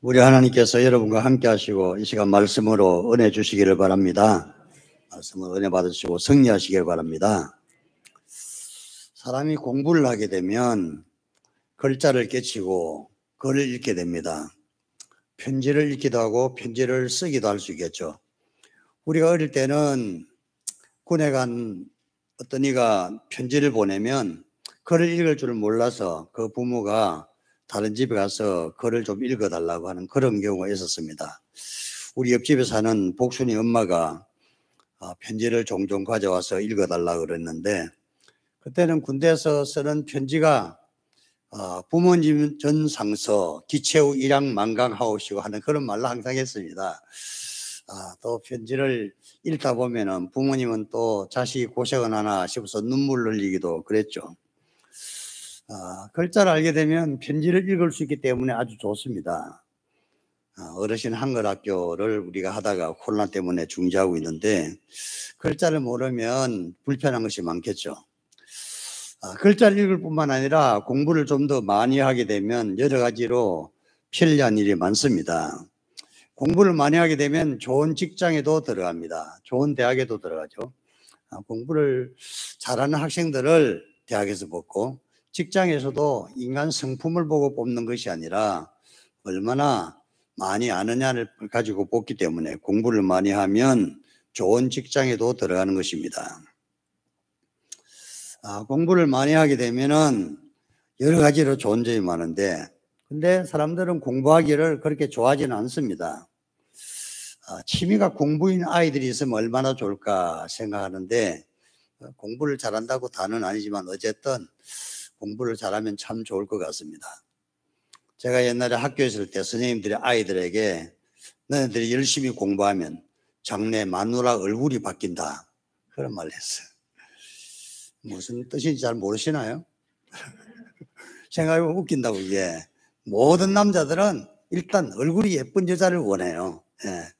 우리 하나님께서 여러분과 함께 하시고 이 시간 말씀으로 은혜 주시기를 바랍니다. 말씀으로 은혜 받으시고 승리하시기를 바랍니다. 사람이 공부를 하게 되면 글자를 깨치고 글을 읽게 됩니다. 편지를 읽기도 하고 편지를 쓰기도 할 수 있겠죠. 우리가 어릴 때는 군에 간 어떤 이가 편지를 보내면 글을 읽을 줄 몰라서 그 부모가 다른 집에 가서 글을 좀 읽어달라고 하는 그런 경우가 있었습니다. 우리 옆집에 사는 복순이 엄마가 편지를 종종 가져와서 읽어달라고 그랬는데, 그때는 군대에서 쓰는 편지가 부모님 전상서 기체후 일양 만강하오시고 하는 그런 말로 항상 했습니다. 또 편지를 읽다 보면은 부모님은 또 자식이 고생을 하나 싶어서 눈물 흘리기도 그랬죠. 글자를 알게 되면 편지를 읽을 수 있기 때문에 아주 좋습니다. 어르신 한글학교를 우리가 하다가 코로나 때문에 중지하고 있는데, 글자를 모르면 불편한 것이 많겠죠. 글자를 읽을 뿐만 아니라 공부를 좀 더 많이 하게 되면 여러 가지로 편리한 일이 많습니다. 공부를 많이 하게 되면 좋은 직장에도 들어갑니다. 좋은 대학에도 들어가죠. 공부를 잘하는 학생들을 대학에서 뽑고, 직장에서도 인간 성품을 보고 뽑는 것이 아니라 얼마나 많이 아느냐를 가지고 뽑기 때문에 공부를 많이 하면 좋은 직장에도 들어가는 것입니다. 공부를 많이 하게 되면은 여러 가지로 좋은 점이 많은데, 근데 사람들은 공부하기를 그렇게 좋아하지는 않습니다. 취미가 공부인 아이들이 있으면 얼마나 좋을까 생각하는데, 공부를 잘한다고 다는 아니지만 어쨌든 공부를 잘하면 참 좋을 것 같습니다. 제가 옛날에 학교에 있을 때 선생님들이 아이들에게 너희들이 열심히 공부하면 장래 마누라 얼굴이 바뀐다, 그런 말을 했어요. 무슨 뜻인지 잘 모르시나요? 생각해보면 웃긴다고. 이게 모든 남자들은 일단 얼굴이 예쁜 여자를 원해요.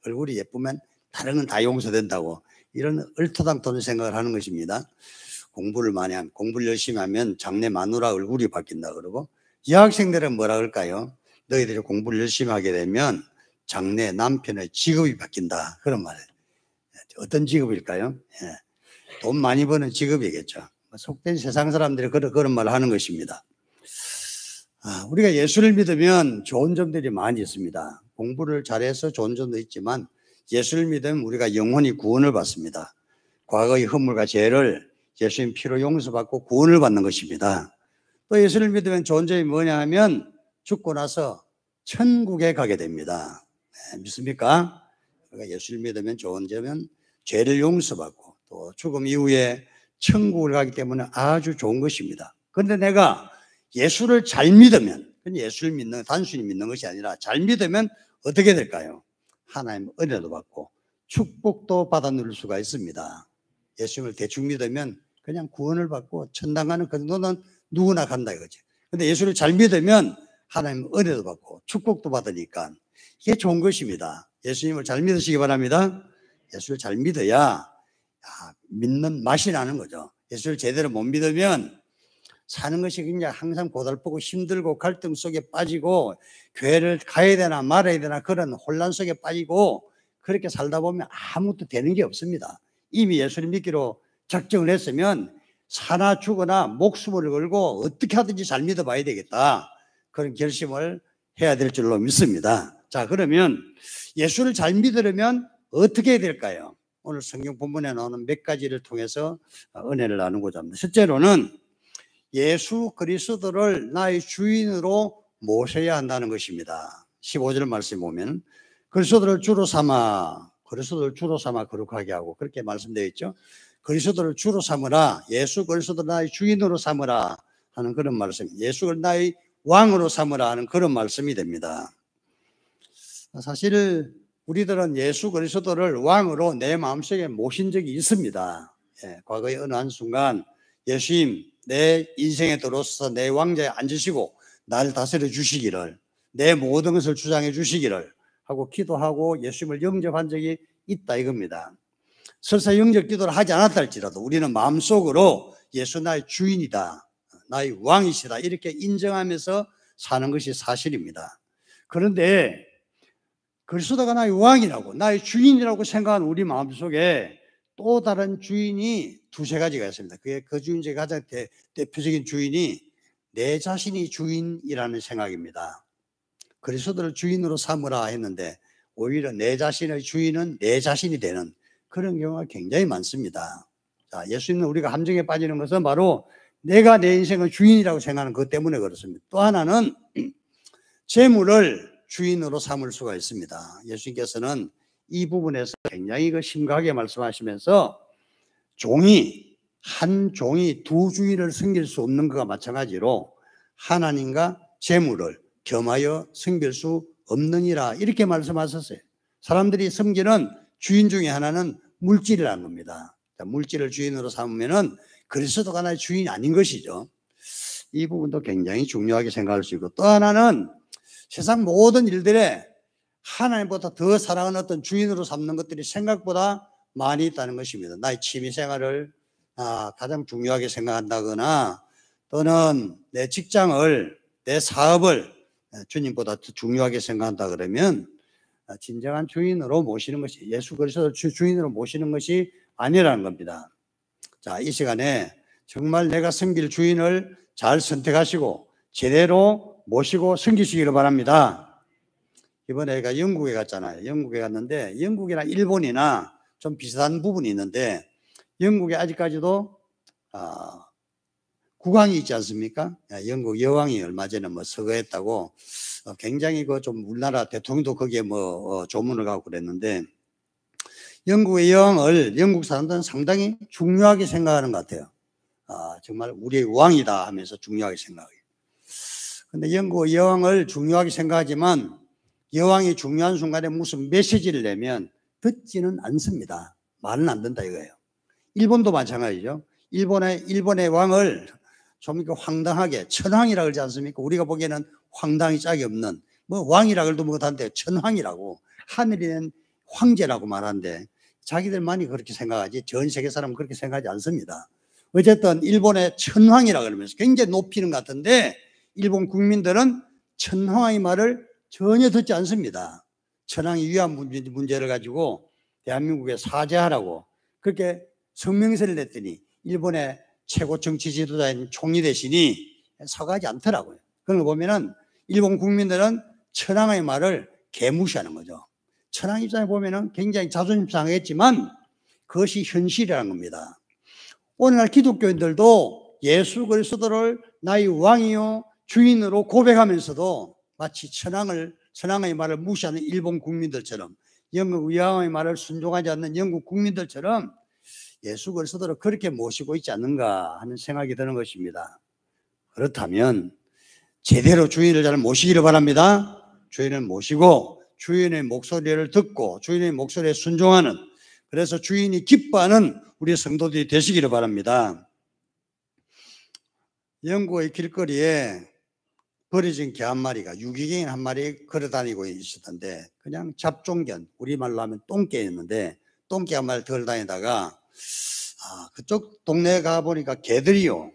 얼굴이 예쁘면 다른 건 다 용서된다고, 이런 얼토당토는 생각을 하는 것입니다. 공부를 많이 하면, 공부를 열심히 하면 장래 마누라 얼굴이 바뀐다 그러고, 여학생들은 뭐라 그럴까요? 너희들이 공부를 열심히 하게 되면 장래 남편의 직업이 바뀐다, 그런 말이에요. 어떤 직업일까요? 돈 많이 버는 직업이겠죠. 속된 세상 사람들이 그런 말을 하는 것입니다. 우리가 예수를 믿으면 좋은 점들이 많이 있습니다. 공부를 잘해서 좋은 점도 있지만 예수를 믿으면 우리가 영원히 구원을 받습니다. 과거의 허물과 죄를 예수님 피로 용서받고 구원을 받는 것입니다. 또 예수를 믿으면 좋은 점이 뭐냐 하면 죽고 나서 천국에 가게 됩니다. 믿습니까? 우리가 예수를 믿으면 좋은 점은 죄를 용서받고 또 죽음 이후에 천국을 가기 때문에 아주 좋은 것입니다. 그런데 내가 예수를 잘 믿으면, 예수를 믿는, 단순히 믿는 것이 아니라 잘 믿으면 어떻게 될까요? 하나님 은혜도 받고 축복도 받아 누릴 수가 있습니다. 예수님을 대충 믿으면 그냥 구원을 받고 천당 가는 그 정도는 누구나 간다 이거죠. 근데 예수를 잘 믿으면 하나님 은혜도 받고 축복도 받으니까 이게 좋은 것입니다. 예수님을 잘 믿으시기 바랍니다. 예수를 잘 믿어야 믿는 맛이 나는 거죠. 예수를 제대로 못 믿으면 사는 것이 그냥 항상 고달프고 힘들고 갈등 속에 빠지고 교회를 가야 되나 말아야 되나 그런 혼란 속에 빠지고, 그렇게 살다 보면 아무것도 되는 게 없습니다. 이미 예수를 믿기로 작정을 했으면 사나 죽거나 목숨을 걸고 어떻게 하든지 잘 믿어봐야 되겠다, 그런 결심을 해야 될 줄로 믿습니다. 자, 그러면 예수를 잘 믿으려면 어떻게 해야 될까요? 오늘 성경 본문에 나오는 몇 가지를 통해서 은혜를 나누고자 합니다. 첫째로는 예수 그리스도를 나의 주인으로 모셔야 한다는 것입니다. 15절 말씀에 보면 그리스도를 주로 삼아 거룩하게 하고, 그렇게 말씀되어 있죠. 그리스도를 주로 삼으라, 예수 그리스도를 나의 주인으로 삼으라 하는 그런 말씀, 예수를 나의 왕으로 삼으라 하는 그런 말씀이 됩니다. 사실 우리들은 예수 그리스도를 왕으로 내 마음속에 모신 적이 있습니다. 과거의 어느 한순간 예수님, 내 인생에 들어서서 내 왕자에 앉으시고 나를 다스려 주시기를, 내 모든 것을 주장해 주시기를 하고 기도하고 예수님을 영접한 적이 있다 이겁니다. 설사 영접 기도를 하지 않았다 할지라도 우리는 마음속으로 예수 나의 주인이다, 나의 왕이시다, 이렇게 인정하면서 사는 것이 사실입니다. 그런데 그리스도가 나의 왕이라고, 나의 주인이라고 생각하는 우리 마음속에 또 다른 주인이 두세 가지가 있습니다. 그 주인 중에 가장 대표적인 주인이 내 자신이 주인이라는 생각입니다. 그리스도를 주인으로 삼으라 했는데 오히려 내 자신의 주인은 내 자신이 되는 그런 경우가 굉장히 많습니다. 자, 예수님은 우리가 함정에 빠지는 것은 바로 내가 내 인생의 주인이라고 생각하는 것 때문에 그렇습니다. 또 하나는 재물을 주인으로 삼을 수가 있습니다. 예수님께서는 이 부분에서 굉장히 심각하게 말씀하시면서 한 종이 두 주인을 섬길 수 없는 것과 마찬가지로 하나님과 재물을 겸하여 섬길 수 없느니라 이렇게 말씀하셨어요. 사람들이 섬기는 주인 중에 하나는 물질이라는 겁니다. 물질을 주인으로 삼으면은 그리스도가 나의 주인이 아닌 것이죠. 이 부분도 굉장히 중요하게 생각할 수 있고, 또 하나는 세상 모든 일들에 하나님보다 더 사랑하는 어떤 주인으로 삼는 것들이 생각보다 많이 있다는 것입니다. 나의 취미생활을 가장 중요하게 생각한다거나 또는 내 직장을, 내 사업을 주님보다 더 중요하게 생각한다 그러면 진정한 주인으로 모시는 것이, 예수 그리스도를 주인으로 모시는 것이 아니라는 겁니다. 자, 이 시간에 정말 내가 섬길 주인을 잘 선택하시고 제대로 모시고 섬기시기를 바랍니다. 이번에 제가 영국에 갔잖아요. 영국에 갔는데 영국이나 일본이나 좀 비슷한 부분이 있는데 영국에 아직까지도 국왕이 있지 않습니까? 영국 여왕이 얼마 전에 서거했다고 굉장히 좀 우리나라 대통령도 거기에 조문을 가고 그랬는데 영국의 여왕을 영국 사람들은 상당히 중요하게 생각하는 것 같아요. 정말 우리의 왕이다 하면서 중요하게 생각해요. 근데 영국 여왕을 중요하게 생각하지만 여왕이 중요한 순간에 무슨 메시지를 내면 듣지는 않습니다. 말은 안 된다 이거예요. 일본도 마찬가지죠. 일본의 왕을 좀 황당하게 천황이라고 그러지 않습니까? 우리가 보기에는 황당이 짝이 없는 왕이라 그래도 못한데 천황이라고 하늘이 낸 황제라고 말하는데 자기들만이 그렇게 생각하지 전 세계 사람은 그렇게 생각하지 않습니다. 어쨌든 일본의 천황이라 그러면서 굉장히 높이는 것 같은데 일본 국민들은 천황의 말을 전혀 듣지 않습니다. 천황이 위안 문제를 가지고 대한민국에 사죄하라고 그렇게 성명서를 냈더니 일본의 최고 정치 지도자인 총리 대신이 사과하지 않더라고요. 그런 거 보면은 일본 국민들은 천황의 말을 개무시하는 거죠. 천황 입장에 보면은 굉장히 자존심 상하겠지만 그것이 현실이라는 겁니다. 오늘날 기독교인들도 예수 그리스도를 나의 왕이요 주인으로 고백하면서도 마치 천황의 말을 무시하는 일본 국민들처럼 영국 여왕의 말을 순종하지 않는 영국 국민들처럼 예수 그리스도를 그렇게 모시고 있지 않는가 하는 생각이 드는 것입니다. 그렇다면 제대로 주인을 잘 모시기를 바랍니다. 주인을 모시고 주인의 목소리를 듣고 주인의 목소리에 순종하는, 그래서 주인이 기뻐하는 우리 성도들이 되시기를 바랍니다. 영국의 길거리에 버려진 개 한 마리가, 유기견 한 마리 걸어다니고 있었던데 그냥 잡종견, 우리말로 하면 똥개였는데 똥개 한 마리 걸어다니다가 그쪽 동네에 가보니까 개들이요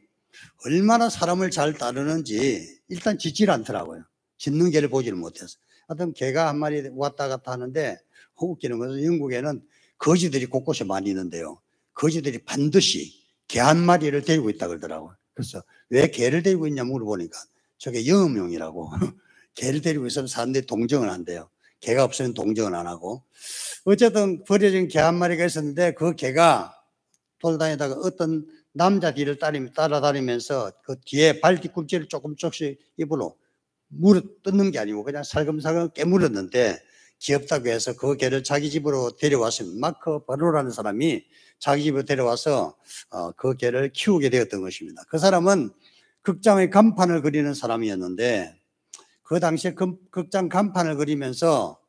얼마나 사람을 잘 따르는지 일단 짖질 않더라고요. 짖는 개를 보지를 못해서. 하여튼 개가 한 마리 왔다 갔다 하는데 웃기는 것은 영국에는 거지들이 곳곳에 많이 있는데요, 거지들이 반드시 개 한 마리를 데리고 있다 그러더라고요. 그래서 왜 개를 데리고 있냐 물어보니까 저게 영업용이라고 개를 데리고 있으면 사람들이 동정을 한대요. 개가 없으면 동정을 안 하고. 어쨌든 버려진 개 한 마리가 있었는데 그 개가 돌아다니다가 어떤 남자 뒤를 따라다니면서 그 뒤에 발 뒤꿈치를 조금씩 입으로 뜯는 게 아니고 그냥 살금살금 깨물었는데 귀엽다고 해서 그 개를 자기 집으로 데려왔습니다. 마크 바로라는 사람이 자기 집으로 데려와서 그 개를 키우게 되었던 것입니다. 그 사람은 극장의 간판을 그리는 사람이었는데 그 당시에 극장 간판을 그리면서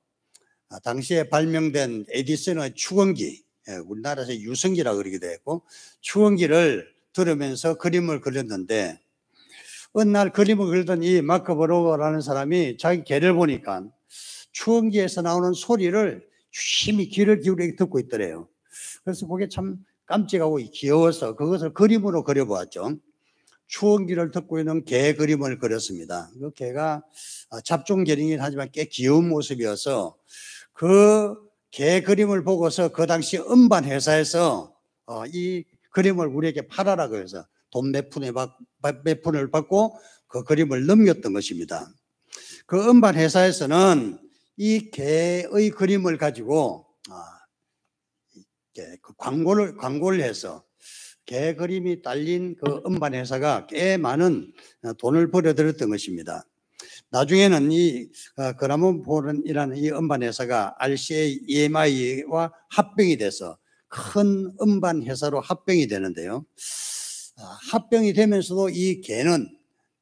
당시에 발명된 에디슨의 축원기, 우리나라에서 유성기라고 그러기도 했고 축원기를 들으면서 그림을 그렸는데 어느 날 그림을 그리던 이 마크 버로라는 사람이 자기 개를 보니까 축원기에서 나오는 소리를 유심히 귀를 기울여 듣고 있더래요. 그래서 그게 참 깜찍하고 귀여워서 그것을 그림으로 그려보았죠. 축원기를 듣고 있는 개 그림을 그렸습니다. 그 개가 잡종개이긴 하지만 꽤 귀여운 모습이어서 그 개 그림을 보고서 그 당시 음반 회사에서 이 그림을 우리에게 팔아라고 해서 돈 몇 푼을 받고 그 그림을 넘겼던 것입니다. 그 음반 회사에서는 이 개의 그림을 가지고 광고를 해서 개 그림이 딸린 그 음반 회사가 꽤 많은 돈을 벌어들였던 것입니다. 나중에는 이 그라모폰이라는 이 음반 회사가 RCA EMI와 합병이 돼서 큰 음반 회사로 합병이 되는데요. 합병이 되면서도 이 개는,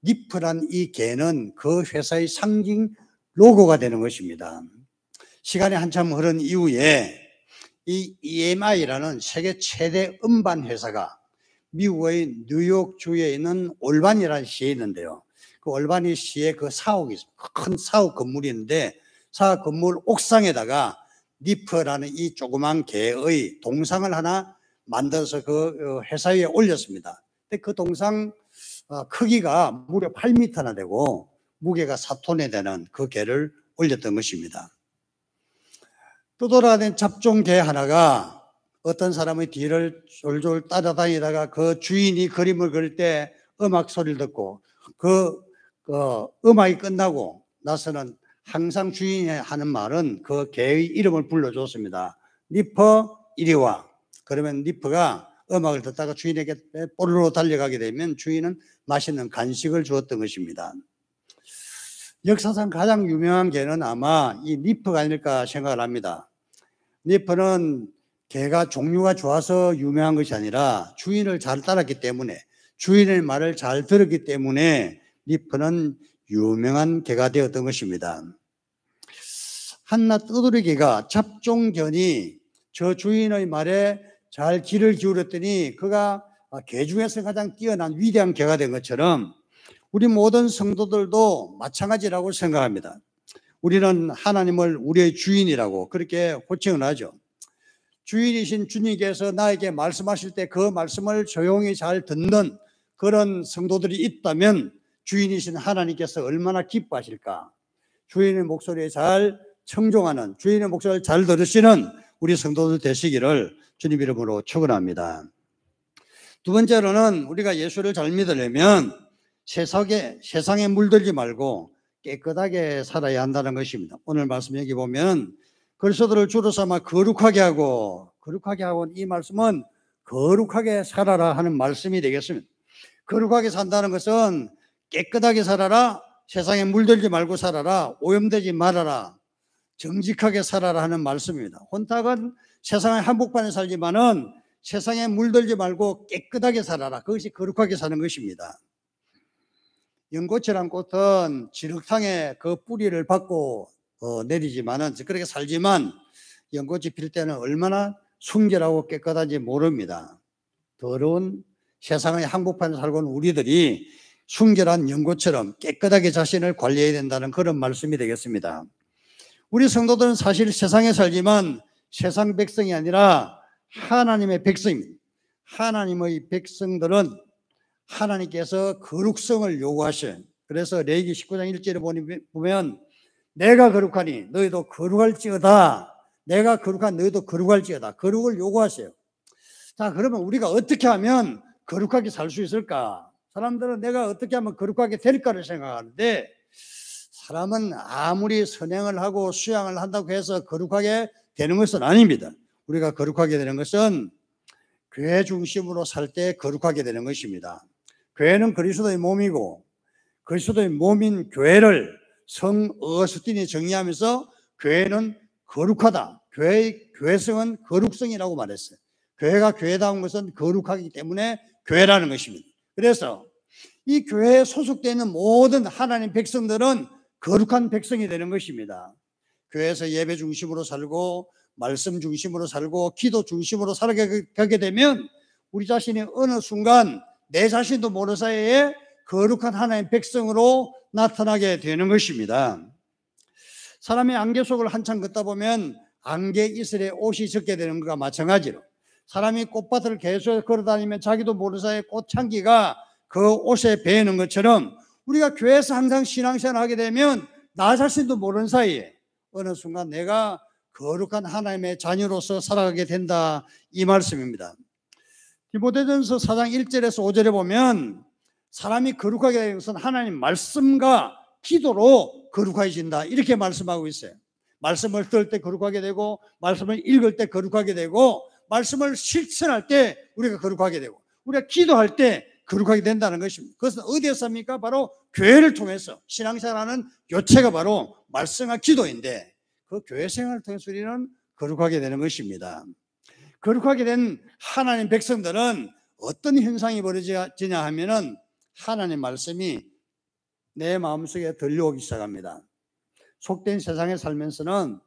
니프란 이 개는 그 회사의 상징 로고가 되는 것입니다. 시간이 한참 흐른 이후에 이 EMI라는 세계 최대 음반 회사가 미국의 뉴욕주에 있는 올바니라는 시에 있는데요. 그 올바니 시에 그 사옥이 있습니다. 큰 사옥 건물이 있는데 사옥 건물 옥상에다가 니프라는 이 조그만 개의 동상을 하나 만들어서 그 회사 위에 올렸습니다. 근데 그 동상 크기가 무려 8m나 되고 무게가 4톤에 되는 그 개를 올렸던 것입니다. 또 돌아다니는 잡종 개 하나가 어떤 사람의 뒤를 졸졸 따라다니다가 그 주인이 그림을 그릴 때 음악 소리를 듣고 그 음악이 끝나고 나서는 항상 주인이 하는 말은 그 개의 이름을 불러줬습니다. 니퍼 이리 와. 그러면 니퍼가 음악을 듣다가 주인에게 뽀르르 달려가게 되면 주인은 맛있는 간식을 주었던 것입니다. 역사상 가장 유명한 개는 아마 이 니퍼가 아닐까 생각을 합니다. 니퍼는 개가 종류가 좋아서 유명한 것이 아니라 주인을 잘 따랐기 때문에, 주인의 말을 잘 들었기 때문에 니퍼는 유명한 개가 되었던 것입니다. 한낱 떠돌이개가 잡종견이 저 주인의 말에 잘 귀를 기울였더니 그가 개 중에서 가장 뛰어난 위대한 개가 된 것처럼 우리 모든 성도들도 마찬가지라고 생각합니다. 우리는 하나님을 우리의 주인이라고 그렇게 호칭을 하죠. 주인이신 주님께서 나에게 말씀하실 때 그 말씀을 조용히 잘 듣는 그런 성도들이 있다면 주인이신 하나님께서 얼마나 기뻐하실까. 주인의 목소리에 잘 청종하는, 주인의 목소리를 잘 들으시는 우리 성도들 되시기를 주님 이름으로 축원합니다. 두 번째로는 우리가 예수를 잘 믿으려면 세상에 물들지 말고 깨끗하게 살아야 한다는 것입니다. 오늘 말씀 여기 보면 그리스도를 주로 삼아 거룩하게 하고 이 말씀은 거룩하게 살아라 하는 말씀이 되겠습니다. 거룩하게 산다는 것은 깨끗하게 살아라, 세상에 물들지 말고 살아라, 오염되지 말아라, 정직하게 살아라 하는 말씀입니다. 혼탁은 세상의 한복판에 살지만은 세상에 물들지 말고 깨끗하게 살아라. 그것이 거룩하게 사는 것입니다. 연꽃이란 꽃은 지륵탕에 그 뿌리를 받고 내리지만은 그렇게 살지만 연꽃이 필 때는 얼마나 순결하고 깨끗한지 모릅니다. 더러운 세상의 한복판에 살고 있는 우리들이 순결한 연꽃처럼 깨끗하게 자신을 관리해야 된다는 그런 말씀이 되겠습니다. 우리 성도들은 사실 세상에 살지만 세상 백성이 아니라 하나님의 백성입니다. 하나님의 백성들은 하나님께서 거룩성을 요구하셔요. 그래서 레위기 19장 1절에 보면 내가 거룩하니 너희도 거룩할지어다. 내가 거룩한 너희도 거룩할지어다. 거룩을 요구하세요. 자, 그러면 우리가 어떻게 하면 거룩하게 살 수 있을까? 사람들은 내가 어떻게 하면 거룩하게 될까를 생각하는데 사람은 아무리 선행을 하고 수양을 한다고 해서 거룩하게 되는 것은 아닙니다. 우리가 거룩하게 되는 것은 교회 중심으로 살 때 거룩하게 되는 것입니다. 교회는 그리스도의 몸이고 그리스도의 몸인 교회를 성 어거스틴이 정의하면서 교회는 거룩하다. 교회성은 거룩성이라고 말했어요. 교회가 교회다운 것은 거룩하기 때문에 교회라는 것입니다. 그래서 이 교회에 소속되어 있는 모든 하나님 백성들은 거룩한 백성이 되는 것입니다. 교회에서 예배 중심으로 살고 말씀 중심으로 살고 기도 중심으로 살아가게 되면 우리 자신이 어느 순간 내 자신도 모르는 사이에 거룩한 하나님 백성으로 나타나게 되는 것입니다. 사람이 안개 속을 한참 걷다 보면 안개 이슬에 옷이 젖게 되는 것과 마찬가지로 사람이 꽃밭을 계속 걸어다니면 자기도 모르는 사이에 꽃향기가 그 옷에 배이는 것처럼 우리가 교회에서 항상 신앙생활을 하게 되면 나 자신도 모르는 사이에 어느 순간 내가 거룩한 하나님의 자녀로서 살아가게 된다, 이 말씀입니다. 디모데전서 4장 1절에서 5절에 보면 사람이 거룩하게 되는 것은 하나님 말씀과 기도로 거룩해진다, 이렇게 말씀하고 있어요. 말씀을 들을 때 거룩하게 되고, 말씀을 읽을 때 거룩하게 되고, 말씀을 실천할 때 우리가 거룩하게 되고, 우리가 기도할 때 거룩하게 된다는 것입니다. 그것은 어디에서 합니까? 바로 교회를 통해서. 신앙생활하는 요체가 바로 말씀과 기도인데, 그 교회 생활을 통해서 우리는 거룩하게 되는 것입니다. 거룩하게 된 하나님 백성들은 어떤 현상이 벌어지냐 하면은 하나님 말씀이 내 마음속에 들려오기 시작합니다. 속된 세상에 살면서는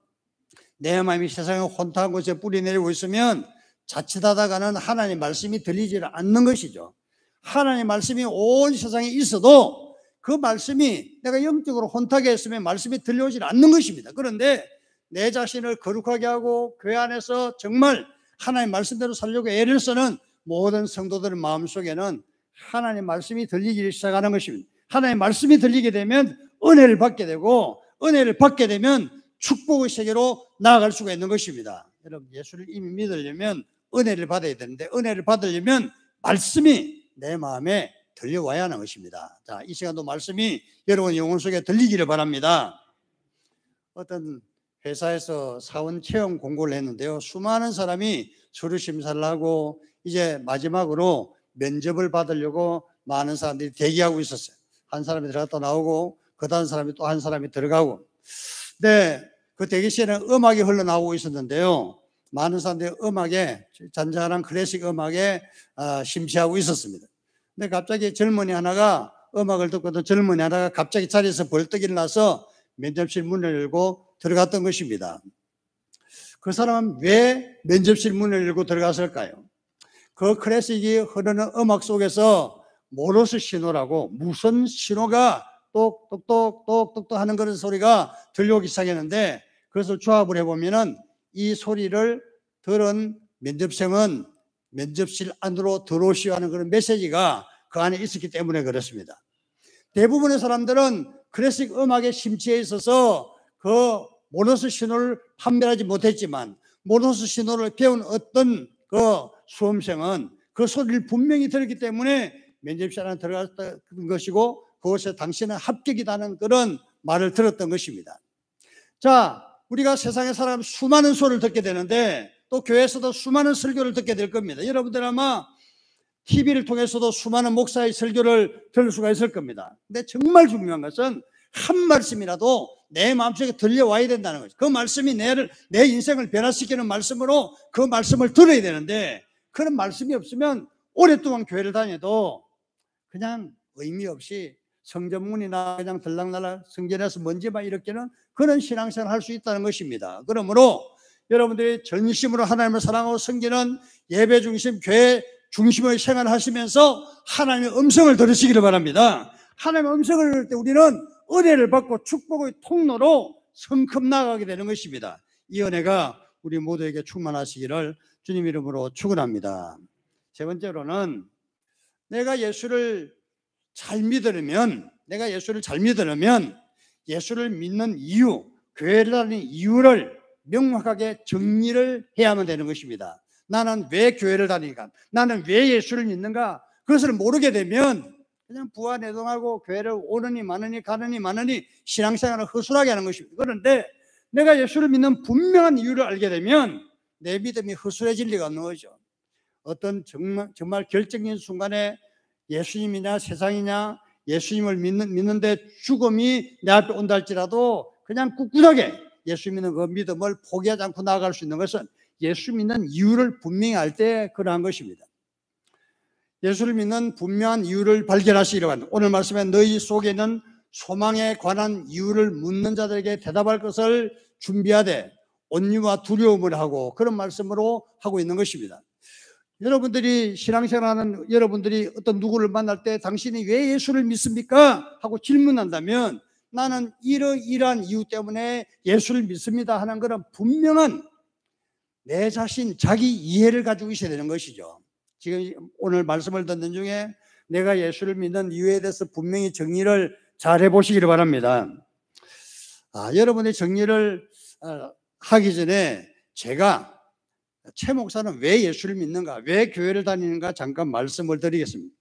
내 마음이 세상에 혼탁한 곳에 뿌리 내리고 있으면 자칫하다가는 하나님 말씀이 들리지 않는 것이죠. 하나님 말씀이 온 세상에 있어도 그 말씀이 내가 영적으로 혼탁해 있으면 말씀이 들려오지 않는 것입니다. 그런데 내 자신을 거룩하게 하고 교회 안에서 정말 하나님 말씀대로 살려고 애를 쓰는 모든 성도들의 마음속에는 하나님 말씀이 들리기 시작하는 것입니다. 하나님 말씀이 들리게 되면 은혜를 받게 되고, 은혜를 받게 되면 축복의 세계로 나아갈 수가 있는 것입니다. 여러분, 예수를 이미 믿으려면 은혜를 받아야 되는데, 은혜를 받으려면 말씀이 내 마음에 들려와야 하는 것입니다. 자, 이 시간도 말씀이 여러분 영혼 속에 들리기를 바랍니다. 어떤 회사에서 사원 채용 공고를 했는데요, 수많은 사람이 서류 심사를 하고 이제 마지막으로 면접을 받으려고 많은 사람들이 대기하고 있었어요. 한 사람이 들어갔다 나오고 그 다음 사람이 또 한 사람이 들어가고. 네, 그 대기실에는 음악이 흘러나오고 있었는데요, 많은 사람들이 음악에, 잔잔한 클래식 음악에 심취하고 있었습니다. 근데 갑자기 젊은이 하나가, 음악을 듣고도 젊은이 하나가 갑자기 자리에서 벌떡 일어나서 면접실 문을 열고 들어갔던 것입니다. 그 사람은 왜 면접실 문을 열고 들어갔을까요? 그 클래식이 흐르는 음악 속에서 모르스 신호라고, 무슨 신호가 똑똑똑똑똑 하는 그런 소리가 들려오기 시작했는데, 그래서 조합을 해보면은 이 소리를 들은 면접생은 면접실 안으로 들어오시오 하는 그런 메시지가 그 안에 있었기 때문에 그렇습니다. 대부분의 사람들은 클래식 음악에 심취해 있어서 그 모르스 신호를 판별하지 못했지만, 모르스 신호를 배운 어떤 그 수험생은 그 소리를 분명히 들었기 때문에 면접실 안에 들어갔던 것이고, 그것에 당신은 합격이라는 그런 말을 들었던 것입니다. 자, 우리가 세상에 살아가면 수많은 소리를 듣게 되는데, 또 교회에서도 수많은 설교를 듣게 될 겁니다. 여러분들 아마 TV를 통해서도 수많은 목사의 설교를 들을 수가 있을 겁니다. 근데 정말 중요한 것은 한 말씀이라도 내 마음속에 들려와야 된다는 거죠. 그 말씀이 내 인생을 변화시키는 말씀으로 그 말씀을 들어야 되는데, 그런 말씀이 없으면 오랫동안 교회를 다녀도 그냥 의미 없이 성전문이나 그냥 들락날락 성전에서 먼지만 일으키는 그런 신앙생활을 할 수 있다는 것입니다. 그러므로 여러분들이 전심으로 하나님을 사랑하고 섬기는 예배 중심, 교회 중심의 생활을 하시면서 하나님의 음성을 들으시기를 바랍니다. 하나님의 음성을 들을 때 우리는 은혜를 받고 축복의 통로로 성큼 나아가게 되는 것입니다. 이 은혜가 우리 모두에게 충만하시기를 주님 이름으로 축원합니다. 세 번째로는 내가 예수를 잘 믿으려면 예수를 믿는 이유, 교회를 다니는 이유를 명확하게 정리를 해야만 되는 것입니다. 나는 왜 교회를 다니는가? 나는 왜 예수를 믿는가? 그것을 모르게 되면 그냥 부화내동하고 교회를 오느니 마느니 가느니 마느니 신앙생활을 허술하게 하는 것입니다. 그런데 내가 예수를 믿는 분명한 이유를 알게 되면 내 믿음이 허술해질 리가 없는 거죠. 어떤 정말 결정적인 순간에 예수님이냐 세상이냐, 예수님을 믿는데 죽음이 내 앞에 온다 할지라도 그냥 꿋꿋하게 예수 믿는 그 믿음을 포기하지 않고 나아갈 수 있는 것은 예수 믿는 이유를 분명히 알 때 그러한 것입니다. 예수를 믿는 분명한 이유를 발견하시기를 바랍니다. 오늘 말씀에 너희 속에는 소망에 관한 이유를 묻는 자들에게 대답할 것을 준비하되 온유와 두려움을 하고, 그런 말씀으로 하고 있는 것입니다. 여러분들이 신앙생활하는 여러분들이 어떤 누구를 만날 때 당신이 왜 예수를 믿습니까? 하고 질문한다면 나는 이러이러한 이유 때문에 예수를 믿습니다 하는 그런 분명한 내 자신, 자기 이해를 가지고 있어야 되는 것이죠. 지금 오늘 말씀을 듣는 중에 내가 예수를 믿는 이유에 대해서 분명히 정리를 잘 해보시기를 바랍니다. 여러분의 정리를 하기 전에 제가 최 목사는 왜 예수를 믿는가, 왜 교회를 다니는가 잠깐 말씀을 드리겠습니다.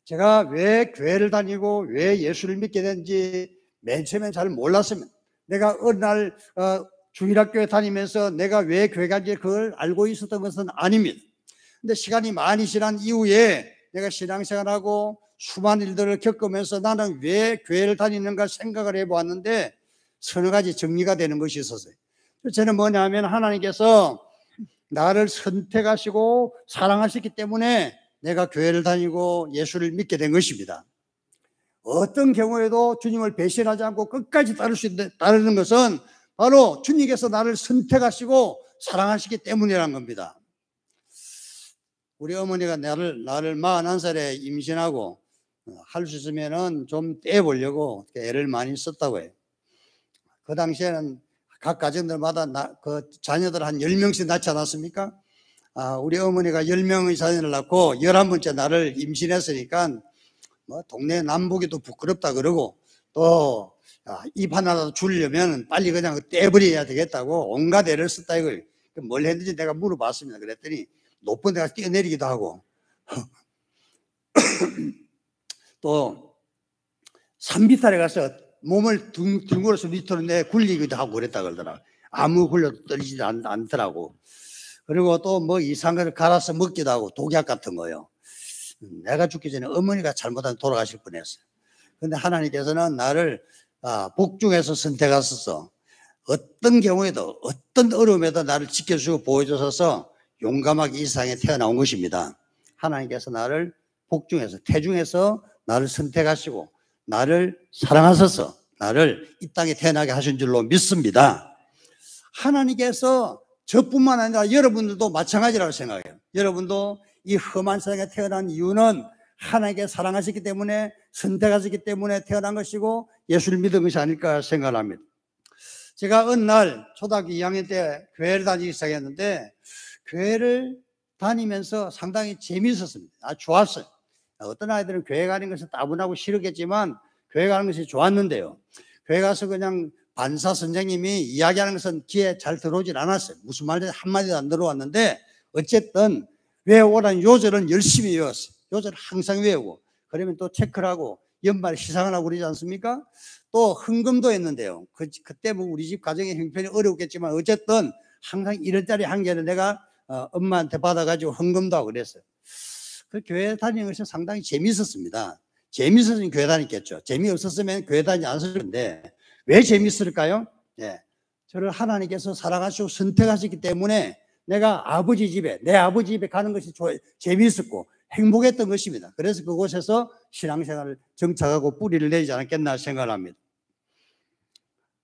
제가 왜 교회를 다니고 왜 예수를 믿게 된지 맨 처음엔 잘 몰랐습니다. 내가 어느 날 주일학교에 다니면서 내가 왜 교회 간지 그걸 알고 있었던 것은 아닙니다. 근데 시간이 많이 지난 이후에 내가 신앙생활하고 수많은 일들을 겪으면서 나는 왜 교회를 다니는가 생각을 해보았는데 서너 가지 정리가 되는 것이 있었어요. 저는 뭐냐면 하나님께서 나를 선택하시고 사랑하셨기 때문에 내가 교회를 다니고 예수를 믿게 된 것입니다. 어떤 경우에도 주님을 배신하지 않고 끝까지 따르는 것은 바로 주님께서 나를 선택하시고 사랑하시기 때문이라는 겁니다. 우리 어머니가 나를 41살에 임신하고 할 수 있으면은 좀 떼보려고 애를 많이 썼다고 해요. 그 당시에는 각 가정들마다 그 자녀들 한 10명씩 낳지 않았습니까? 우리 어머니가 10명의 자녀를 낳고 11번째 나를 임신했으니까 뭐 동네 남보기도 부끄럽다 그러고 또 입 하나라도 주려면 빨리 그냥 떼버려야 되겠다고 온갖 애를 썼다 이걸. 뭘 했는지 내가 물어봤습니다. 그랬더니 높은 데 가서 뛰어내리기도 하고 또 산비탈에 가서 몸을 둥글어서 밑으로 내 굴리기도 하고 그랬다 그러더라고. 아무 굴려도 떨리지 않더라고. 그리고 또 뭐 이상한 걸 갈아서 먹기도 하고 독약 같은 거요. 내가 죽기 전에 어머니가 잘못하면 돌아가실 뻔했어요. 근데 하나님께서는 나를 복중에서 선택하셔서 어떤 경우에도 어떤 어려움에도 나를 지켜주고 보호해주셔서 용감하게 이 세상에 태어나온 것입니다. 하나님께서 나를 복중에서 태중에서 나를 선택하시고 나를 사랑하셔서 나를 이 땅에 태어나게 하신 줄로 믿습니다. 하나님께서 저뿐만 아니라 여러분들도 마찬가지라고 생각해요. 여러분도 이 험한 세상에 태어난 이유는 하나님께 사랑하셨기 때문에 선택하셨기 때문에 태어난 것이고 예수를 믿은 것이 아닐까 생각합니다. 제가 어느 날 초등학교 2학년 때 교회를 다니기 시작했는데 교회를 다니면서 상당히 재미있었습니다. 좋았어요. 어떤 아이들은 교회 가는 것이 따분하고 싫었겠지만 교회 가는 것이 좋았는데요. 교회 가서 그냥 반사 선생님이 이야기하는 것은 귀에 잘 들어오질 않았어요. 무슨 말인지 한마디도 안 들어왔는데 어쨌든 외우라는 요절은 열심히 외웠어요. 요절 항상 외우고 그러면 또 체크를 하고 연말에 시상을 하고 그러지 않습니까? 또 헌금도 했는데요. 그때 뭐 우리 집 가정의 형편이 어려웠겠지만 어쨌든 항상 1원짜리 한 개를 내가 엄마한테 받아가지고 헌금도 하고 그랬어요. 그 교회 다니는 것이 상당히 재미있었습니다. 재미있었으면 교회 다녔겠죠. 재미없었으면 교회 다니지 않았을 텐데 왜 재미있을까요? 예. 저를 하나님께서 사랑하시고 선택하셨기 때문에 내가 아버지 집에, 내 아버지 집에 가는 것이 재미있었고 행복했던 것입니다. 그래서 그곳에서 신앙생활을 정착하고 뿌리를 내리지 않았겠나 생각을 합니다.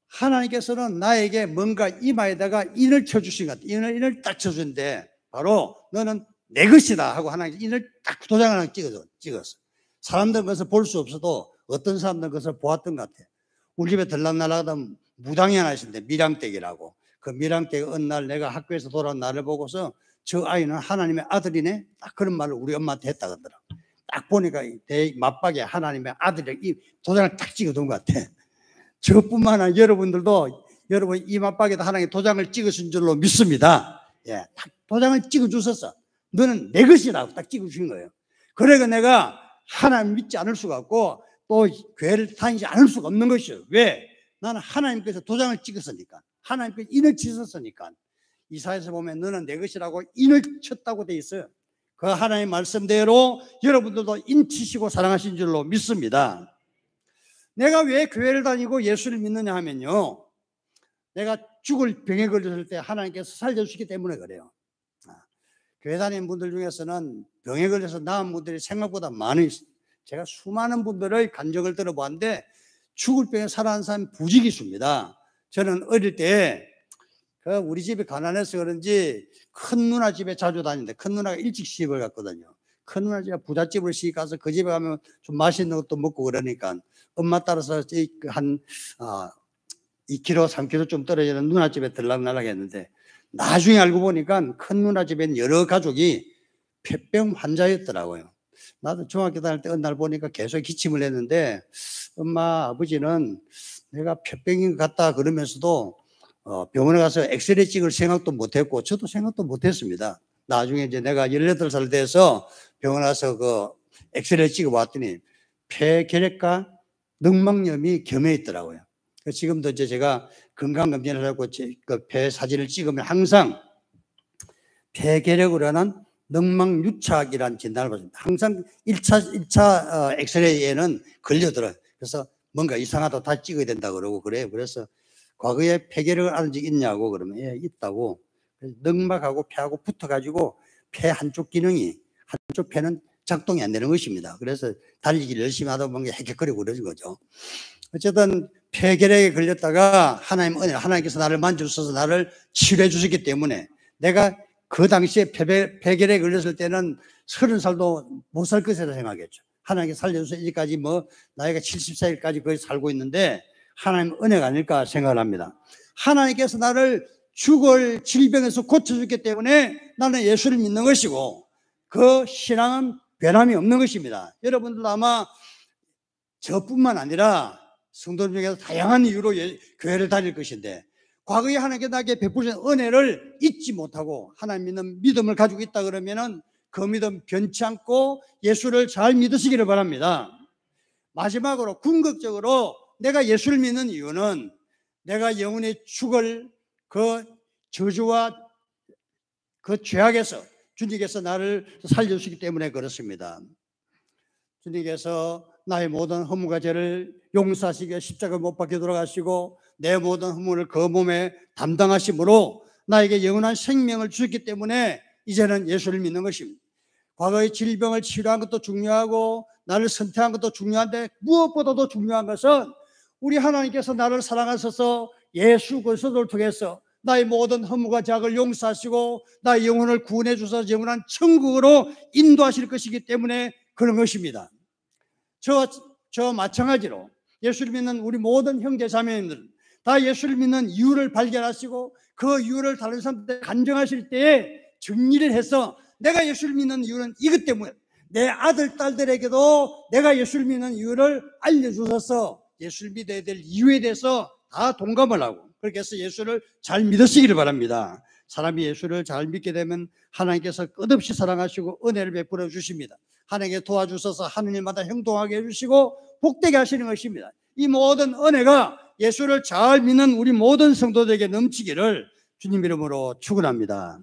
하나님께서는 나에게 뭔가 이마에다가 인을 쳐주신 것 같아요. 인을 딱 쳐주는데 바로 너는 내 것이다 하고 하나님께서 인을 딱 도장을 하나 찍었어. 사람들은 그것을 볼 수 없어도 어떤 사람들은 그것을 보았던 것 같아요. 우리 집에 들락날락하다 무당이 하나 있었는데 미랑댁이라고. 그 미랑댁 어느 날 내가 학교에서 돌아온 나를 보고서 저 아이는 하나님의 아들이네? 딱 그런 말을 우리 엄마한테 했다 그러더라고. 딱 보니까 내 맞박에 하나님의 아들이 이 도장을 딱 찍어둔 것 같아. 저뿐만 아니라 여러분들도 여러분 이 맞박에도 하나님의 도장을 찍으신 줄로 믿습니다. 예, 딱 도장을 찍어주셨어. 너는 내 것이라고 딱 찍어주신 거예요. 그러니까 내가 하나님 믿지 않을 수가 없고 또 교회를 다니지 않을 수가 없는 것이죠. 왜? 나는 하나님께서 도장을 찍었으니까. 하나님께서 인을 치셨으니까. 이사야서 보면 너는 내 것이라고 인을 쳤다고 돼 있어요. 그 하나님의 말씀대로 여러분들도 인 치시고 사랑하신 줄로 믿습니다. 내가 왜 교회를 다니고 예수를 믿느냐 하면요. 내가 죽을 병에 걸렸을 때 하나님께서 살려주시기 때문에 그래요. 교회 다니는 분들 중에서는 병에 걸려서 나은 분들이 생각보다 많이 있어요. 제가 수많은 분들의 간증을 들어봤는데 죽을 병에 살아난 사람이 부지기수입니다. 저는 어릴 때 우리 집이 가난해서 그런지 큰 누나 집에 자주 다니는데 큰 누나가 일찍 시집을 갔거든요. 큰 누나 집에 부잣집을 시집 가서 그 집에 가면 좀 맛있는 것도 먹고 그러니까 엄마 따라서 한 2km, 3km 좀 떨어지는 누나 집에 들락날락 했는데 나중에 알고 보니까 큰 누나 집에는 여러 가족이 폐병 환자였더라고요. 나도 중학교 다닐 때 어느 날 보니까 계속 기침을 했는데 엄마, 아버지는 내가 폐병인 것 같다 그러면서도 병원에 가서 엑스레이 찍을 생각도 못했고 저도 생각도 못했습니다. 나중에 이제 내가 18살 돼서 병원에 가서 그 엑스레이 찍어봤더니 폐결핵과 늑막염이 겸해 있더라고요. 지금도 이제 제가 건강검진을 하고 그 폐 사진을 찍으면 항상 폐결핵으로 인한 늑막유착이라는 진단을 받습니다. 항상 1차 엑스레이에는 걸려들어요. 그래서 뭔가 이상하다 다시 찍어야 된다 그러고 그래요. 그래서 과거에 폐결핵을 앓은 적 있냐고 그러면 예, 있다고. 늑막하고 폐하고 붙어가지고 폐 한쪽 기능이, 한쪽 폐는 작동이 안 되는 것입니다. 그래서 달리기를 열심히 하다 보면 헥헥거리고 그러는 거죠. 어쨌든 폐결핵에 걸렸다가 하나님 은혜, 하나님께서 나를 만져주셔서 나를 치료해 주셨기 때문에 내가 그 당시에 폐결핵에 걸렸을 때는 30살도 못 살 것이라 생각했죠. 하나님께 살려주셔서 이제까지 뭐 나이가 70살까지 거의 살고 있는데 하나님 은혜가 아닐까 생각을 합니다. 하나님께서 나를 죽을 질병에서 고쳐줬기 때문에 나는 예수를 믿는 것이고 그 신앙은 변함이 없는 것입니다. 여러분들도 아마 저뿐만 아니라 성도들 중에서 다양한 이유로 교회를 다닐 것인데 과거에 하나님께 나에게 베푸신 은혜를 잊지 못하고 하나님 믿는 믿음을 가지고 있다 그러면은 그 믿음 변치 않고 예수를 잘 믿으시기를 바랍니다. 마지막으로 궁극적으로 내가 예수를 믿는 이유는 내가 영원히 죽을 그 저주와 그 죄악에서 주님께서 나를 살려주시기 때문에 그렇습니다. 주님께서 나의 모든 허물과 죄를 용서하시기에 십자가 못 박혀 돌아가시고 내 모든 허물을 그 몸에 담당하심으로 나에게 영원한 생명을 주셨기 때문에 이제는 예수를 믿는 것입니다. 과거의 질병을 치료한 것도 중요하고 나를 선택한 것도 중요한데 무엇보다도 중요한 것은 우리 하나님께서 나를 사랑하셔서 예수 그리스도를 통해서 나의 모든 허물과 죄악을 용서하시고 나의 영혼을 구원해 주셔서 영원한 천국으로 인도하실 것이기 때문에 그런 것입니다. 저 마찬가지로 예수를 믿는 우리 모든 형제 자매님들 다 예수를 믿는 이유를 발견하시고 그 이유를 다른 사람들한테 간증하실 때에 정리를 해서 내가 예수를 믿는 이유는 이것 때문에 내 아들 딸들에게도 내가 예수를 믿는 이유를 알려주셔서 예수를 믿어야 될 이유에 대해서 다 동감을 하고 그렇게 해서 예수를 잘 믿으시기를 바랍니다. 사람이 예수를 잘 믿게 되면 하나님께서 끝없이 사랑하시고 은혜를 베풀어 주십니다. 하나님께 도와주셔서 하느님마다 행동하게 해주시고 복되게 하시는 것입니다. 이 모든 은혜가 예수를 잘 믿는 우리 모든 성도들에게 넘치기를 주님 이름으로 축원합니다.